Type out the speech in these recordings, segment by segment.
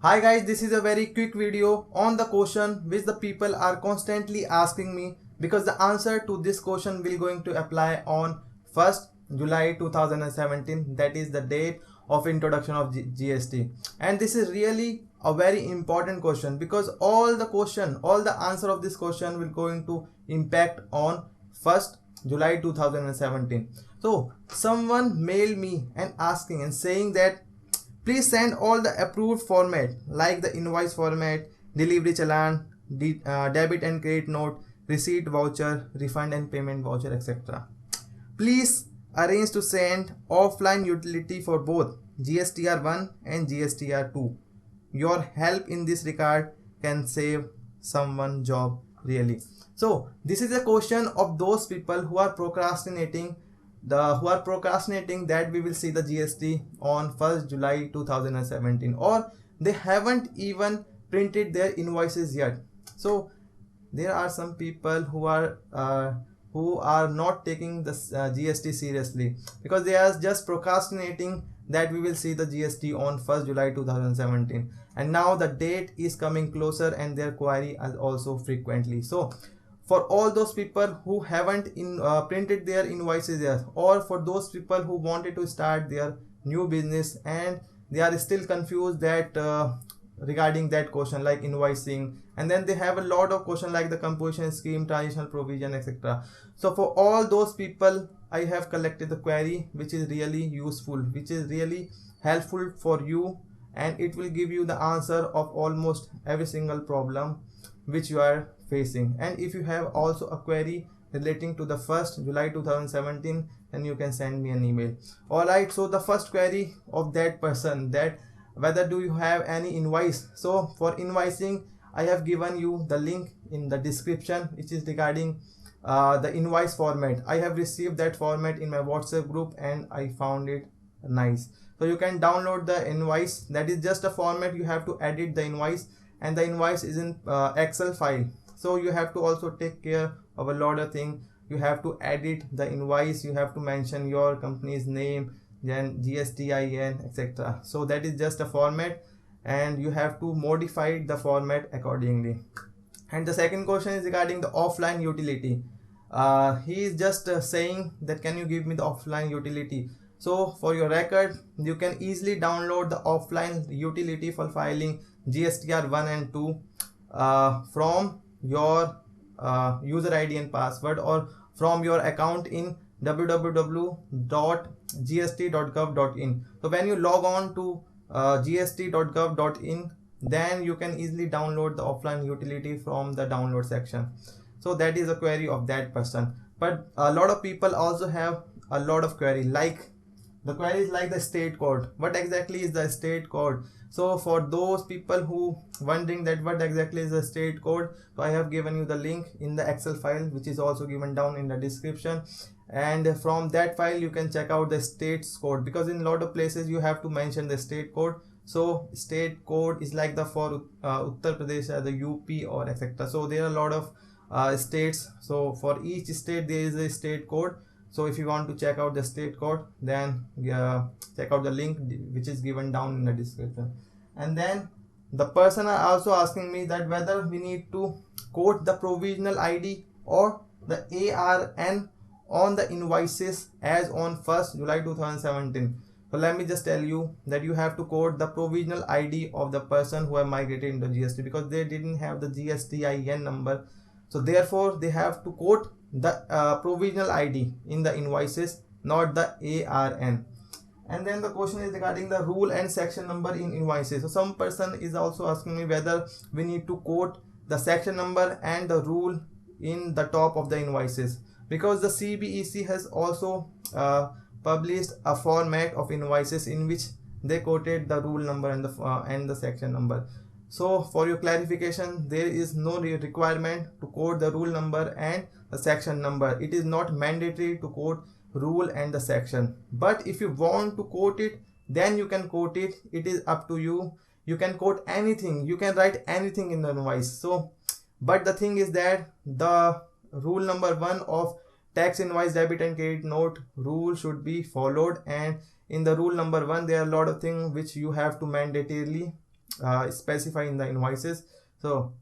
Hi guys, this is a very quick video on the question which the people are constantly asking me, because the answer to this question will going to apply on 1st July 2017, that is the date of introduction of GST. And this is really a very important question because all the answer of this question will going to impact on 1st July 2017. So someone mailed me and asking and saying that please send all the approved format like the invoice format, delivery challan, debit and credit note, receipt voucher, refund and payment voucher, etc. Please arrange to send offline utility for both GSTR1 and GSTR2. Your help in this regard can save someone job really. So this is a question of those people who are procrastinating that we will see the GST on 1st July 2017, or they haven't even printed their invoices yet. So there are some people who are not taking this GST seriously because they are just procrastinating that we will see the GST on 1st July 2017, and now the date is coming closer and their query is also frequently. So for all those people who haven't printed their invoices yet, or for those people who wanted to start their new business and they are still confused that regarding that question like invoicing, and then they have a lot of question like the composition scheme, transitional provision, etc. So for all those people I have collected the query which is really useful, which is really helpful for you, and it will give you the answer of almost every single problem which you are facing. And if you have also a query relating to the 1st July 2017, then you can send me an email. Alright, so the first query of that person, that whether do you have any invoice. So for invoicing I have given you the link in the description which is regarding the invoice format. I have received that format in my WhatsApp group and I found it nice. So you can download the invoice. That is just a format. You have to edit the invoice, and the invoice is in Excel file. So you have to also take care of a lot of things. You have to edit the invoice, you have to mention your company's name, then GSTIN, etc. So that is just a format and you have to modify the format accordingly. And the second question is regarding the offline utility. He is just saying that can you give me the offline utility. So for your record, you can easily download the offline utility for filing GSTR 1 and 2 from your user ID and password, or from your account in www.gst.gov.in. So when you log on to gst.gov.in, then you can easily download the offline utility from the download section. So that is a query of that person. But a lot of people also have a lot of query, like the query is like the state code. What exactly is the state code? So for those people who wondering that what exactly is the state code, so I have given you the link in the Excel file which is also given down in the description, and from that file you can check out the states code, because in a lot of places you have to mention the state code. So state code is like the for Uttar Pradesh, the UP or etc. So there are a lot of states, so for each state there is a state code. So if you want to check out the state code, then check out the link which is given down in the description. And then the person are also asking me that whether we need to quote the provisional ID or the ARN on the invoices as on 1st July 2017. So let me just tell you that you have to quote the provisional ID of the person who have migrated into GST, because they didn't have the GSTIN number. So therefore they have to quote the provisional ID in the invoices, not the ARN. And then the question is regarding the rule and section number in invoices. So some person is also asking me whether we need to quote the section number and the rule in the top of the invoices, because the CBEC has also published a format of invoices in which they quoted the rule number and the section number. So for your clarification, there is no requirement to quote the rule number and the section number. It is not mandatory to quote rule and the section, but if you want to quote it, then you can quote it. It is up to you. You can quote anything, you can write anything in the invoice. So but the thing is that the rule number 1 of tax invoice, debit and credit note rule should be followed, and in the rule number 1 there are a lot of things which you have to mandatorily specify in the invoices. So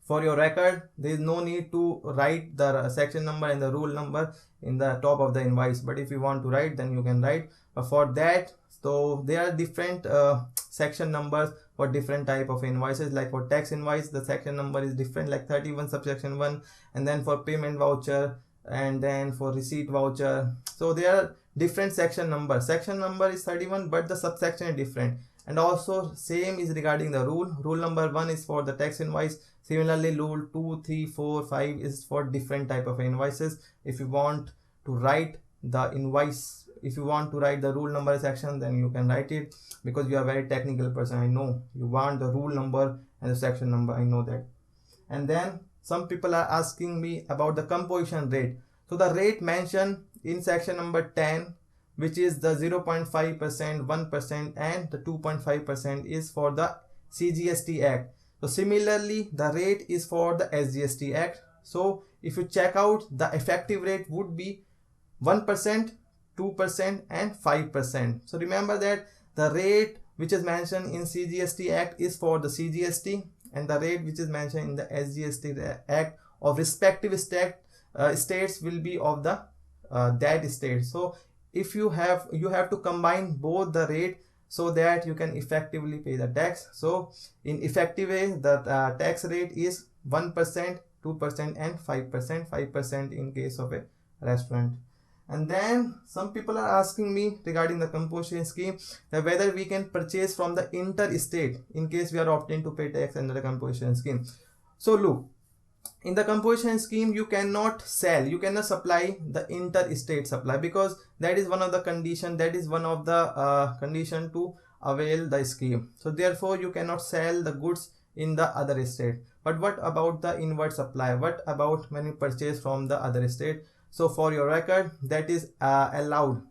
for your record, there is no need to write the section number and the rule number in the top of the invoice, but if you want to write, then you can write. But for that, so there are different section numbers for different type of invoices. Like for tax invoice, the section number is different, like 31 subsection 1, and then for payment voucher, and then for receipt voucher. So there are different section numbers. Section number is 31, but the subsection is different. And also same is regarding the rule. Rule number 1 is for the tax invoice. Similarly, rule 2, 3, 4, 5 is for different type of invoices. If you want to write the invoice, if you want to write the rule number section, then you can write it, because you are a very technical person. I know you want the rule number and the section number, I know that. And then some people are asking me about the composition rate. So the rate mentioned in section number 10, which is the 0.5%, 1% and the 2.5% is for the CGST Act. So similarly, the rate is for the SGST Act. So if you check out, the effective rate would be 1%, 2% and 5%. So remember that the rate which is mentioned in CGST Act is for the CGST, and the rate which is mentioned in the SGST Act of respective states will be of the that state. So if you have to combine both the rate so that you can effectively pay the tax. So in effective way, the tax rate is 1%, 2% and 5%, 5% in case of a restaurant. And then some people are asking me regarding the composition scheme, that whether we can purchase from the interstate in case we are opting to pay tax under the composition scheme. So look, in the composition scheme, you cannot sell, you cannot supply the interstate supply, because that is one of the condition, that is one of the condition to avail the scheme. So therefore you cannot sell the goods in the other state. But what about the inward supply? What about when you purchase from the other state? So for your record, that is allowed.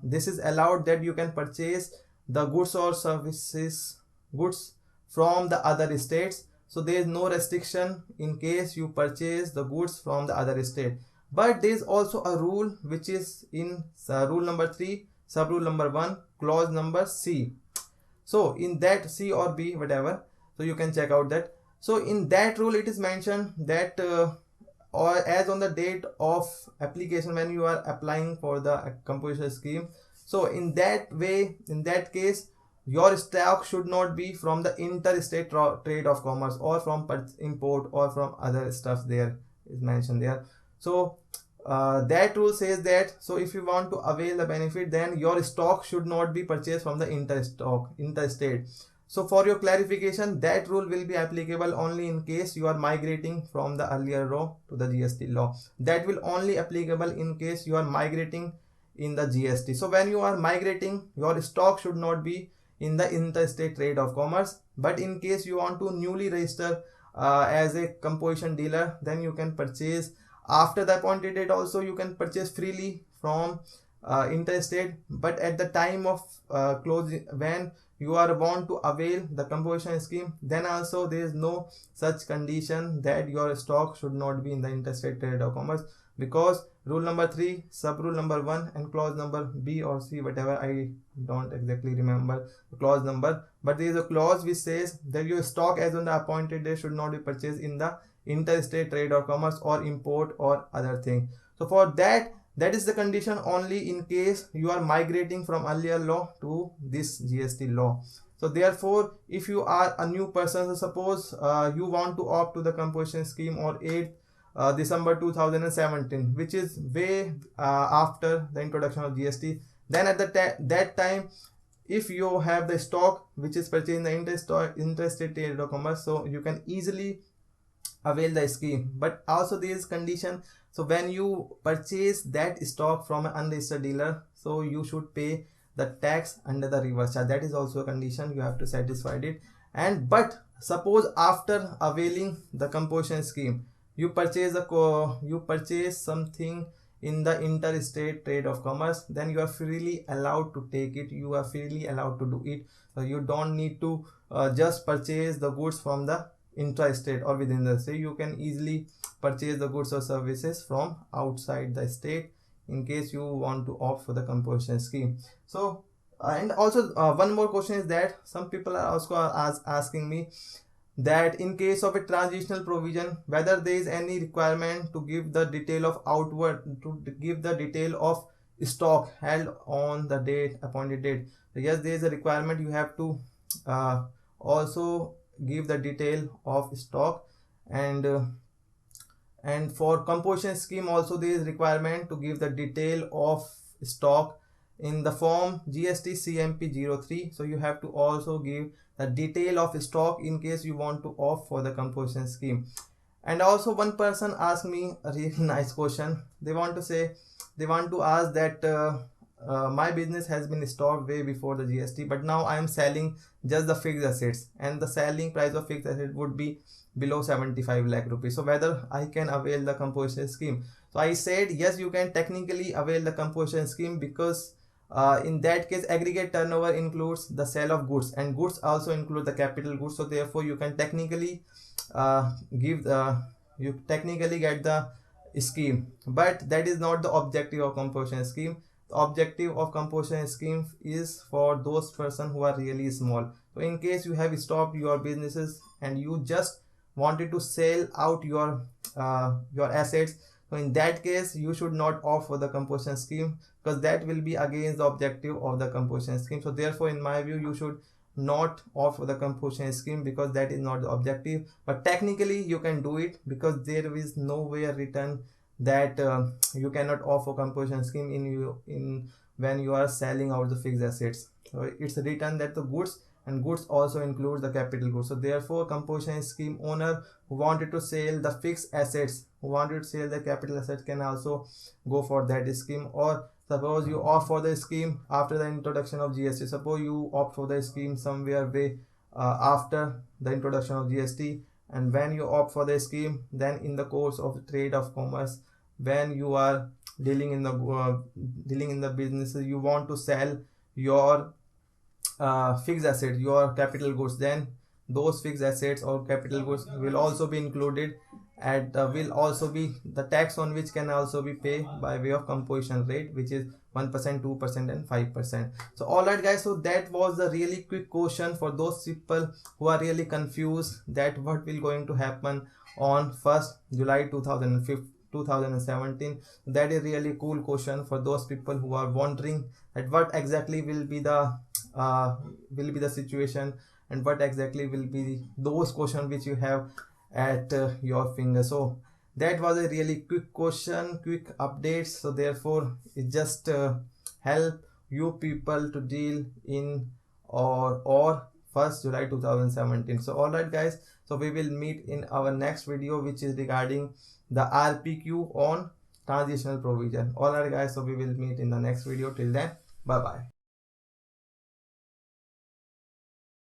This is allowed, that you can purchase the goods or services, goods from the other states. So there is no restriction in case you purchase the goods from the other state. But there is also a rule which is in rule number 3, sub rule number 1, clause number C. So in that C or B, whatever, so you can check out that. So in that rule it is mentioned that or as on the date of application, when you are applying for the composition scheme, so in that way, in that case, your stock should not be from the interstate trade of commerce or from import or from other stuff. There is mentioned there. So that rule says that, so if you want to avail the benefit, then your stock should not be purchased from the interstate. So for your clarification, that rule will be applicable only in case you are migrating from the earlier law to the GST law. That will only applicable in case you are migrating in the GST. So when you are migrating, your stock should not be in the interstate trade of commerce. But in case you want to newly register as a composition dealer, then you can purchase after the appointed date. Also you can purchase freely from interstate, but at the time of closing, when you are want to avail the composition scheme, then also there is no such condition that your stock should not be in the interstate trade of commerce, because rule number 3, sub rule number 1 and clause number B or C, whatever, I don't exactly remember the clause number, but there is a clause which says that your stock as on the appointed day should not be purchased in the interstate trade of commerce or import or other thing. So for that is the condition only in case you are migrating from earlier law to this GST law. So therefore, if you are a new person, so suppose you want to opt to the composition scheme on 8th December 2017, which is way after the introduction of GST, then at that time, if you have the stock which is purchased in the interstate trade of commerce, so you can easily avail the scheme. But also there is condition, so when you purchase that stock from an unregistered dealer, so you should pay the tax under the reverse charge. That is also a condition, you have to satisfy it. And but suppose after availing the composition scheme, you purchase something in the interstate trade of commerce, then you are freely allowed to take it, you are freely allowed to do it. So you don't need to just purchase the goods from the intra-state or within the state. You can easily purchase the goods or services from outside the state in case you want to opt for the composition scheme. So And also one more question is that some people are also asking me that in case of a transitional provision, whether there is any requirement to give the detail of outward, to give the detail of stock held on the date, appointed date. So yes, there is a requirement, you have to also give the detail of stock. And for composition scheme also there is requirement to give the detail of stock in the form GST CMP 03. So you have to also give the detail of stock in case you want to opt for the composition scheme. And also one person asked me a really nice question. They want to ask that my business has been stopped way before the GST, but now I am selling just the fixed assets, and the selling price of fixed asset would be below 75 lakh rupees. So whether I can avail the composition scheme? So I said yes, you can technically avail the composition scheme, because in that case aggregate turnover includes the sale of goods, and goods also include the capital goods. So therefore you can technically give the you technically get the scheme, but that is not the objective of composition scheme. The objective of composition scheme is for those person who are really small. So in case you have stopped your businesses and you just wanted to sell out your assets, so in that case you should not opt for the composition scheme, because that will be against the objective of the composition scheme. So therefore in my view you should not opt for the composition scheme, because that is not the objective. But technically you can do it, because there is nowhere written that you cannot opt for composition scheme in when you are selling out the fixed assets. So it's written that the goods, and goods also includes the capital goods. So therefore composition scheme owner who wanted to sell the fixed assets, who wanted to sell the capital assets, can also go for that scheme. Or suppose you opt for the scheme after the introduction of GST. Suppose you opt for the scheme somewhere way after the introduction of GST, and when you opt for the scheme, then in the course of trade of commerce, when you are dealing in the businesses, you want to sell your fixed assets, your capital goods, then those fixed assets or capital goods will also be included, and will also be the tax on which can also be paid by way of composition rate, which is 1%, 2% and 5%. So alright guys, so that was the really quick question for those people who are really confused that what will going to happen on 1st July 2017. That is really cool question for those people who are wondering that what exactly will be the situation, and what exactly will be those questions which you have at your finger. So that was a really quick question, quick updates. So therefore it just help you people to deal in or 1st July 2017. So alright guys, so we will meet in our next video, which is regarding the RPQ on transitional provision. Alright guys, so we will meet in the next video. Till then, bye bye.